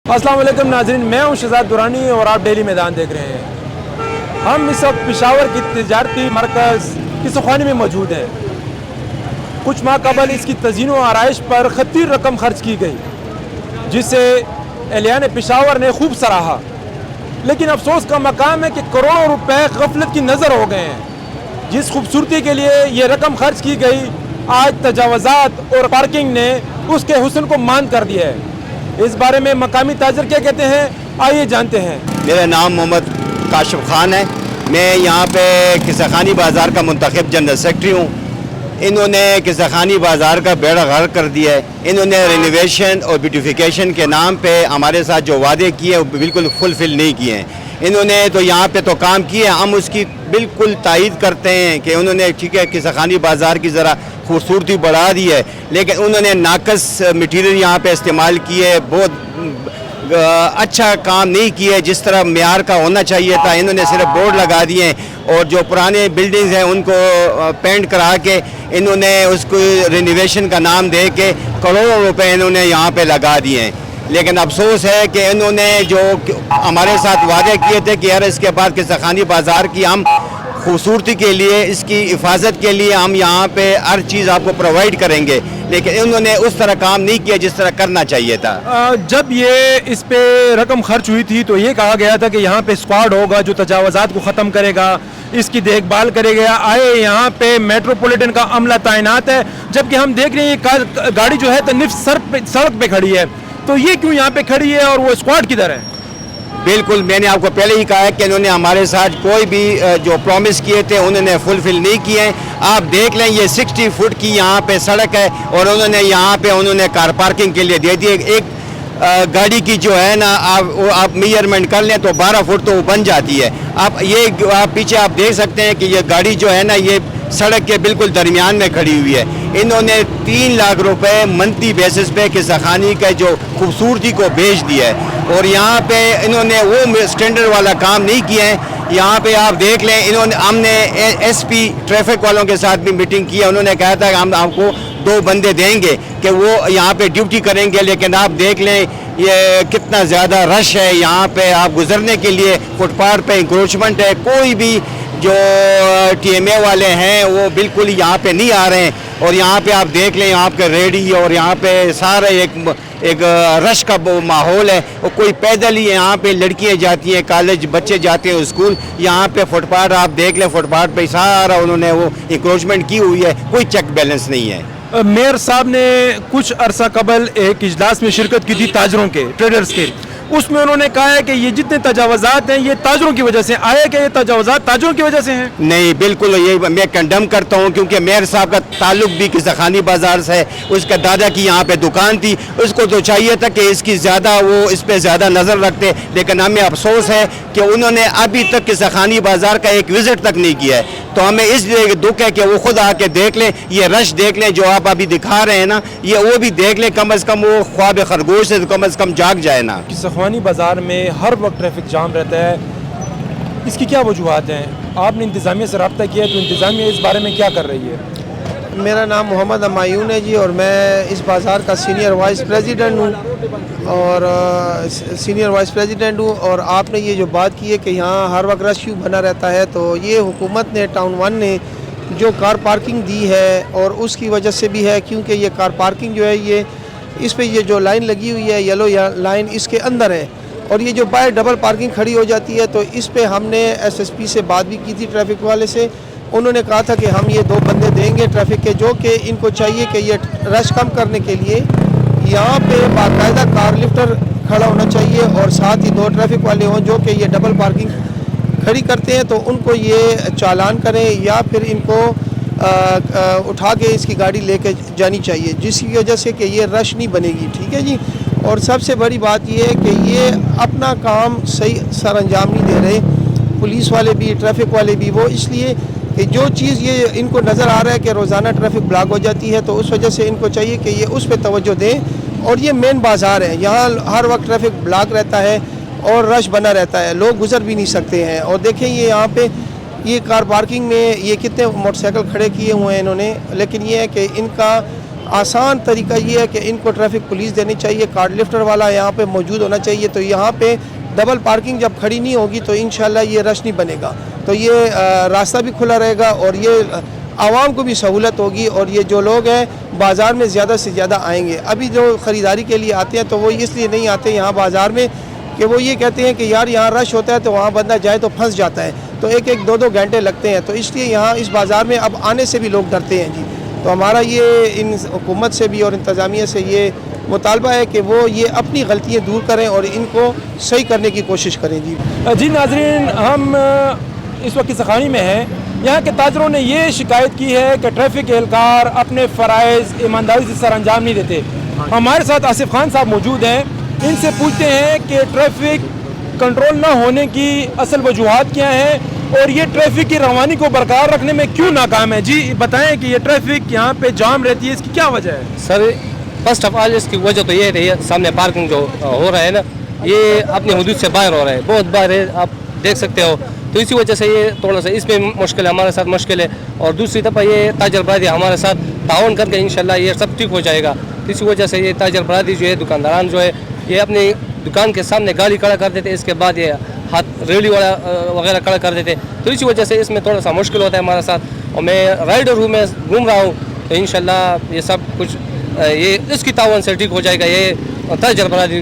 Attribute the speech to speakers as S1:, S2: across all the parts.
S1: السلام علیکم ناظرین، میں ہوں شہزاد درانی اور آپ ڈیلی میدان دیکھ رہے ہیں۔ ہم اس وقت پشاور کی تجارتی مرکز کی سخوانی میں موجود ہیں۔ کچھ ماہ قبل اس کی تزئین و آرائش پر خطیر رقم خرچ کی گئی، جسے اہلیان پشاور نے خوب سراہا، لیکن افسوس کا مقام ہے کہ کروڑوں روپے غفلت کی نظر ہو گئے ہیں۔ جس خوبصورتی کے لیے یہ رقم خرچ کی گئی، آج تجاوزات اور پارکنگ نے اس کے حسن کو ماند کر دیا ہے۔ اس بارے میں مقامی تاجر کیا کہتے ہیں، آئیے جانتے ہیں۔
S2: میرا نام محمد کاشف خان ہے، میں یہاں پہ قصہ خانی بازار کا منتخب جنرل سیکرٹری ہوں۔ انہوں نے قصہ خانی بازار کا بیڑا غرق کر دیا ہے۔ انہوں نے رینوویشن اور بیوٹیفیکیشن کے نام پہ ہمارے ساتھ جو وعدے کیے وہ بالکل فلفل نہیں کیے ہیں۔ انہوں نے تو یہاں پہ تو کام کیے، ہم اس کی بالکل تائید کرتے ہیں کہ انہوں نے ٹھیک ہے قصہ خانی بازار کی ذرا خوبصورتی بڑھا دی ہے، لیکن انہوں نے ناقص مٹیریل یہاں پہ استعمال کیے، بہت اچھا کام نہیں کیا جس طرح معیار کا ہونا چاہیے تھا۔ انہوں نے صرف بورڈ لگا دیے اور جو پرانے بلڈنگز ہیں ان کو پینٹ کرا کے انہوں نے اس کو رینوویشن کا نام دے کے کروڑوں روپے انہوں نے یہاں پہ لگا دیے ہیں۔ لیکن افسوس ہے کہ انہوں نے جو ہمارے ساتھ وعدے کیے تھے کہ یار اس کے بعد قصہ خانی بازار کی ہم خوبصورتی کے لیے، اس کی حفاظت کے لیے ہم یہاں پہ ہر چیز آپ کو پرووائڈ کریں گے، لیکن انہوں نے اس طرح کام نہیں کیا جس طرح کرنا چاہیے تھا۔
S1: جب یہ اس پہ رقم خرچ ہوئی تھی تو یہ کہا گیا تھا کہ یہاں پہ اسکواڈ ہوگا جو تجاوزات کو ختم کرے گا، اس کی دیکھ بھال کرے گا۔ آئے یہاں پہ میٹروپولیٹن کا عملہ تعینات ہے، جبکہ ہم دیکھ رہے ہیں یہ گاڑی جو ہے تنف سڑک پہ کھڑی ہے، تو یہ کیوں یہاں پہ کھڑی ہے اور وہ اسکواڈ کدھر ہے؟
S2: بالکل، میں نے آپ کو پہلے ہی کہا ہے کہ انہوں نے ہمارے ساتھ کوئی بھی جو پرومس کیے تھے انہوں نے فلفل نہیں کیے ہیں۔ آپ دیکھ لیں یہ 60 فٹ کی یہاں پہ سڑک ہے اور انہوں نے یہاں پہ کار پارکنگ کے لیے دے دیے۔ ایک گاڑی کی جو ہے نا آپ میجرمنٹ کر لیں تو 12 فٹ تو وہ بن جاتی ہے۔ آپ پیچھے آپ دیکھ سکتے ہیں کہ یہ گاڑی جو ہے نا یہ سڑک کے بالکل درمیان میں کھڑی ہوئی ہے۔ انہوں نے 3 لاکھ روپے منتھلی بیسس پہ قصہ خانی کا جو خوبصورتی کو بیچ دیا ہے، اور یہاں پہ انہوں نے وہ سٹینڈرڈ والا کام نہیں کیا ہے۔ یہاں پہ آپ دیکھ لیں ہم نے ایس پی ٹریفک والوں کے ساتھ بھی میٹنگ کی ہے، انہوں نے کہا تھا کہ ہم آپ کو 2 بندے دیں گے کہ وہ یہاں پہ ڈیوٹی کریں گے، لیکن آپ دیکھ لیں یہ کتنا زیادہ رش ہے یہاں پہ۔ آپ گزرنے کے لیے فٹ پاتھ پہ انکروچمنٹ ہے، کوئی بھی جو ٹی ایم اے والے ہیں وہ بالکل یہاں پہ نہیں آ رہے ہیں، اور یہاں پہ آپ دیکھ لیں یہاں پہ ریڈی اور یہاں پہ سارا ایک رش کا ماحول ہے، اور کوئی پیدل ہی یہاں پہ لڑکیاں جاتی ہیں کالج، بچے جاتے ہیں اسکول۔ یہاں پہ فٹ پاتھ آپ دیکھ لیں، فٹ پاتھ پہ سارا انہوں نے وہ انکروچمنٹ کی ہوئی ہے، کوئی چیک بیلنس نہیں ہے۔
S1: میئر صاحب نے کچھ عرصہ قبل ایک اجلاس میں شرکت کی تھی تاجروں کے، ٹریڈرز کے، اس میں انہوں نے کہا ہے کہ یہ جتنے تجاوزات ہیں یہ تاجروں کی وجہ سے آئے، کہ یہ تجاوزات تاجروں کی وجہ سے ہیں؟
S2: نہیں، بالکل یہ میں کنڈم کرتا ہوں، کیونکہ میئر صاحب کا تعلق بھی قصہ خانی بازار سے ہے۔ اس کا دادا کی یہاں پہ دکان تھی، اس کو تو چاہیے تھا کہ اس پہ زیادہ نظر رکھتے، لیکن ہمیں افسوس ہے کہ انہوں نے ابھی تک قصہ خانی بازار کا ایک وزٹ تک نہیں کیا ہے۔ تو ہمیں اس لیے دکھ ہے کہ وہ خود آ کے دیکھ لیں، یہ رش دیکھ لیں جو آپ ابھی دکھا رہے ہیں نا، یہ وہ بھی دیکھ لیں، کم از کم وہ خواب خرگوش سے کم از کم جاگ جائے نا۔
S1: سخوانی بازار میں ہر وقت ٹریفک جام رہتا ہے، اس کی کیا وجوہات ہیں؟ آپ نے انتظامیہ سے رابطہ کیا تو انتظامیہ اس بارے میں کیا کر رہی ہے؟
S3: میرا نام محمد ہمایون ہے جی، اور میں اس بازار کا سینئر وائس پریزیڈنٹ ہوں، اور آپ نے یہ جو بات کی ہے کہ یہاں ہر وقت رش بنا رہتا ہے، تو یہ حکومت نے ٹاؤن 1 نے جو کار پارکنگ دی ہے اور اس کی وجہ سے بھی ہے، کیونکہ یہ کار پارکنگ جو ہے یہ اس پہ یہ جو لائن لگی ہوئی ہے یلو لائن اس کے اندر ہے، اور یہ جو باہر ڈبل پارکنگ کھڑی ہو جاتی ہے، تو اس پہ ہم نے ایس ایس پی سے بات بھی کی تھی ٹریفک والے سے۔ انہوں نے کہا تھا کہ ہم یہ 2 بندے دیں گے ٹریفک کے، جو کہ ان کو چاہیے کہ یہ رش کم کرنے کے لیے یہاں پہ باقاعدہ کار لفٹر کھڑا ہونا چاہیے، اور ساتھ ہی 2 ٹریفک والے ہوں جو کہ یہ ڈبل پارکنگ کھڑی کرتے ہیں، تو ان کو یہ چالان کریں یا پھر ان کو اٹھا کے اس کی گاڑی لے کے جانی چاہیے، جس کی وجہ سے کہ یہ رش نہیں بنے گی، ٹھیک ہے جی۔ اور سب سے بڑی بات یہ ہے کہ یہ اپنا کام صحیح سر انجام نہیں دے رہے، پولیس والے بھی ٹریفک والے بھی، وہ اس لیے کہ جو چیز یہ ان کو نظر آ رہا ہے کہ روزانہ ٹریفک بلاک ہو جاتی ہے، تو اس وجہ سے ان کو چاہیے کہ یہ اس پہ توجہ دیں، اور یہ مین بازار ہے، یہاں ہر وقت ٹریفک بلاک رہتا ہے اور رش بنا رہتا ہے، لوگ گزر بھی نہیں سکتے ہیں۔ اور دیکھیں یہ یہاں پہ یہ کار پارکنگ میں یہ کتنے موٹر سائیکل کھڑے کیے ہوئے ہیں انہوں نے، لیکن یہ ہے کہ ان کا آسان طریقہ یہ ہے کہ ان کو ٹریفک پولیس دینی چاہیے, کارڈ لفٹر والا یہاں پہ موجود ہونا چاہیے, تو یہاں پہ ڈبل پارکنگ جب کھڑی نہیں ہوگی تو انشاءاللہ یہ رش نہیں بنے گا, تو یہ راستہ بھی کھلا رہے گا اور یہ عوام کو بھی سہولت ہوگی, اور یہ جو لوگ ہیں بازار میں زیادہ سے زیادہ آئیں گے. ابھی جو خریداری کے لیے آتے ہیں تو وہ اس لیے نہیں آتے یہاں بازار میں کہ وہ یہ کہتے ہیں کہ یار یہاں رش ہوتا ہے تو وہاں بندہ جائے تو پھنس جاتا ہے, تو ایک ایک دو دو گھنٹے لگتے ہیں, تو اس لیے یہاں اس بازار میں اب آنے سے بھی لوگ ڈرتے ہیں جی. تو ہمارا یہ ان حکومت سے بھی اور انتظامیہ سے یہ مطالبہ ہے کہ وہ یہ اپنی غلطیاں دور کریں اور ان کو صحیح کرنے کی کوشش کریں جی.
S1: جی ناظرین, ہم اس وقت سخانی میں ہیں. یہاں کے تاجروں نے یہ شکایت کی ہے کہ ٹریفک اہلکار اپنے فرائض ایمانداری سے سر انجام نہیں دیتے. ہمارے ساتھ آصف خان صاحب موجود ہیں, ان سے پوچھتے ہیں کہ ٹریفک کنٹرول نہ ہونے کی اصل وجوہات کیا ہیں اور یہ ٹریفک کی روانی کو برقرار رکھنے میں کیوں ناکام ہے. جی بتائیں کہ یہ ٹریفک یہاں پہ جام رہتی ہے, اس کی کیا وجہ ہے؟
S4: سر فرسٹ آف آل اس کی وجہ تو یہ رہی ہے, سامنے پارکنگ جو ہو رہا ہے نا, یہ اپنی حدود سے باہر ہو رہا ہے, بہت باہر ہے, آپ دیکھ سکتے ہو. تو اسی وجہ سے یہ تھوڑا سا اس میں مشکل ہے, ہمارے ساتھ مشکل ہے. اور دوسری دفعہ یہ تاجر برادری ہمارے ساتھ تعاون کر کے انشاءاللہ یہ سب ٹھیک ہو جائے گا. اسی وجہ سے یہ تاجر برادری جو ہے, دکانداران جو ہے, یہ اپنی دکان کے سامنے گاڑی کھڑا کر دیتے, اس کے بعد یہ ہاتھ ریڑھی والا وغیرہ کھڑا کر دیتے. تو اسی وجہ سے اس میں تھوڑا سا مشکل ہوتا ہے ہمارے ساتھ. اور میں رائڈر ہوں, میں گھوم رہا ہوں, تو انشاءاللہ یہ سب کچھ یہ اس کی تعاون سے ٹھیک ہو جائے گا, یہ تاجر برادری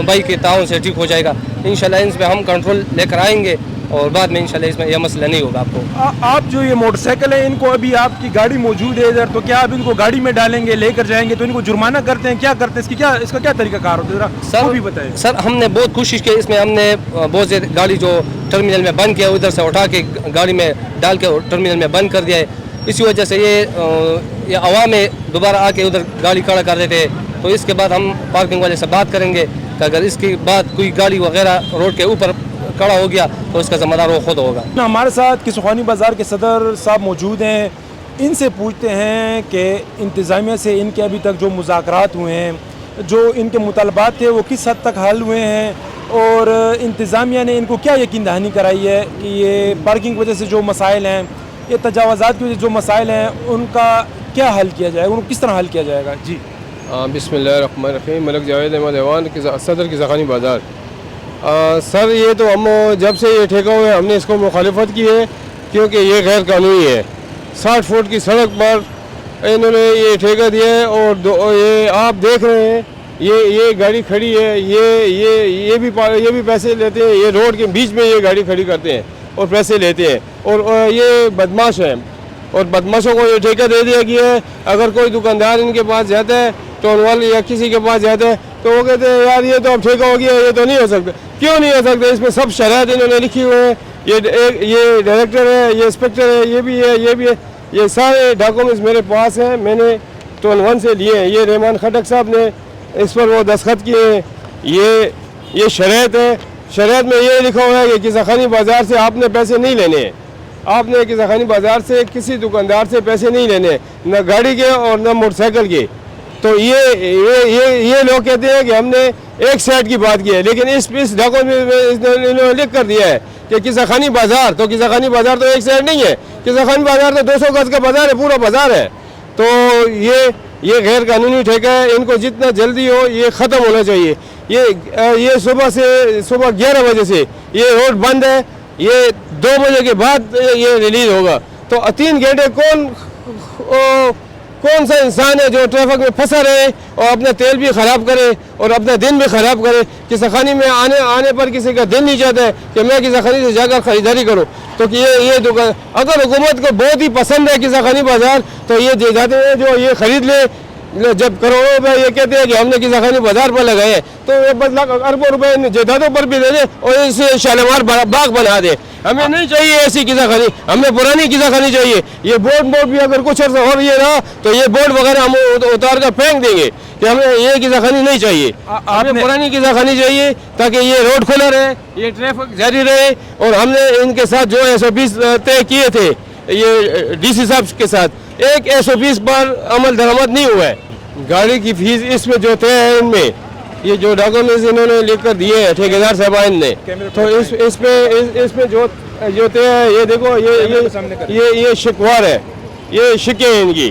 S4: بھائی کے تعاون سے ٹھیک ہو جائے گا انشاءاللہ. اس پہ ہم کنٹرول لے کر آئیں گے اور بعد میں انشاءاللہ اس میں یہ مسئلہ نہیں ہوگا. آپ کو
S1: آپ جو یہ موٹر سائیکل ہے, ان کو ابھی آپ کی گاڑی موجود ہے ادھر, تو کیا آپ ان کو گاڑی میں ڈالیں گے, لے کر جائیں گے, تو ان کو جرمانہ کرتے ہیں, کیا کرتے ہیں, اس کا کیا طریقہ کار ہوتا ہے, ذرا وہ بھی بتائیں.
S4: سر ہم نے بہت کوشش کی, اس میں ہم نے بہت سے گاڑی جو ٹرمینل میں بند کیا, ادھر سے اٹھا کے گاڑی میں ڈال کے ٹرمینل میں بند کر دیا ہے. اسی وجہ سے یہ عوام میں دوبارہ آ کے ادھر گاڑی کھڑا کر دیتے ہیں. تو اس کے بعد ہم پارکنگ والے سے بات کریں گے کہ اگر اس کے بعد کوئی گاڑی وغیرہ روڈ کے اوپر کھڑا ہو گیا تو اس کا ذمہ دار وہ خود ہوگا.
S1: ہمارے ساتھ کسوخانی بازار کے صدر صاحب موجود ہیں, ان سے پوچھتے ہیں کہ انتظامیہ سے ان کے ابھی تک جو مذاکرات ہوئے ہیں, جو ان کے مطالبات تھے وہ کس حد تک حل ہوئے ہیں, اور انتظامیہ نے ان کو کیا یقین دہانی کرائی ہے کہ یہ پارکنگ کی وجہ سے جو مسائل ہیں, یہ تجاوزات کی وجہ سے جو مسائل ہیں, ان کا کیا حل کیا جائے گا, ان کو کس طرح حل کیا جائے گا. جی
S5: بسم اللہ الرحمن الرحیم. ملک جاوید احمد ایوان صدر کسوخانی بازار. سر یہ تو ہم جب سے یہ ٹھیکہ ہوئے ہم نے اس کو مخالفت کی ہے, کیونکہ یہ غیر قانونی ہے. 60 فٹ کی سڑک پر انہوں نے یہ ٹھیکہ دیا ہے, اور یہ آپ دیکھ رہے ہیں یہ گاڑی کھڑی ہے, یہ بھی پیسے لیتے ہیں, یہ روڈ کے بیچ میں یہ گاڑی کھڑی کرتے ہیں اور پیسے لیتے ہیں, اور یہ بدماش ہیں, اور بدماشوں کو یہ ٹھیکہ دے دیا گیا ہے. اگر کوئی دکاندار ان کے پاس جاتا ہے, ٹون والے یا کسی کے پاس جاتا ہے, تو وہ کہتے ہیں یار یہ تو اب ٹھیکہ ہو گیا, یہ تو نہیں ہو سکتا. کیوں نہیں ہو سکتا؟ اس میں سب شرائط انہوں نے لکھی ہوئے ہیں. یہ ڈائریکٹر ہے, یہ انسپیکٹر ہے, یہ بھی ہے, یہ بھی ہے, یہ سارے ڈاکومنٹس میرے پاس ہیں, میں نے ٹون 1 سے لیے ہیں. یہ رحمان خٹک صاحب نے اس پر وہ دستخط کیے ہیں. یہ شرائط ہے. شرائط میں یہ لکھا ہوا ہے کہ کسوخانی بازار سے آپ نے پیسے نہیں لینے ہیں. آپ نے کسوخانی بازار سے کسی دکاندار سے پیسے نہیں لینے, نہ گاڑی کے اور نہ موٹر سائیکل کے. تو یہ لوگ کہتے ہیں کہ ہم نے ایک سائڈ کی بات کی ہے, لیکن اس ڈاکومنٹ میں انہوں نے لکھ کر دیا ہے کہ کسوخانی بازار, تو کسوخانی بازار تو ایک سائڈ نہیں ہے. کسوخانی بازار تو 200 گز کا بازار ہے, پورا بازار ہے. تو یہ غیر قانونی ٹھیکہ ہے. ان کو جتنا جلدی ہو یہ ختم ہونا چاہیے. یہ صبح 11 بجے سے یہ روڈ بند ہے, یہ 2 بجے کے بعد یہ ریلیز ہوگا. تو 3 گھنٹے کون سا انسان ہے جو ٹریفک میں پھنسا رہے اور اپنا تیل بھی خراب کرے اور اپنا دن بھی خراب کرے. کسوخانی میں آنے پر کسی کا دل نہیں چاہتا ہے کہ میں کسوخانی سے جا کر خریداری کروں. تو یہ دکان اگر حکومت کو بہت ہی پسند ہے کسوخانی بازار, تو یہ جاتے ہیں جو یہ خرید لے. جب کروڑوں روپے یہ کہتے ہیں کہ ہم نے کسوخانی بازار پر لگائے ہیں, تو یہ 10 لاکھ اربوں روپے جائیدادوں پر بھی دے دیں اور اسے شالیمار باغ بنا دے. ہمیں نہیں چاہیے ایسی کسوخانی, ہمیں پرانی کسوخانی چاہیے. یہ بورڈ بھی اگر کچھ عرصہ اور یہ رہا تو یہ بورڈ وغیرہ ہم اتار کر پھینک دیں گے کہ ہمیں یہ کسوخانی نہیں چاہیے. ہمیں پرانی کسوخانی چاہیے تاکہ یہ روڈ کھلا رہے, یہ ٹریفک جاری رہے. اور ہم نے ان کے ساتھ جو SOPs طے کیے تھے یہ DC صاحب کے ساتھ, ایک SOPs پر عمل درآمد نہیں ہوا ہے. گاڑی کی فیس اس میں جو طے ہے, ان میں یہ جو ڈاکومنٹس انہوں نے لکھ کر دیے ہیں ٹھیکیدار صاحبان نے, تو اس میں جو طے ہے, یہ دیکھو یہ شکوار ہے, یہ شکیں ہیں ان کی.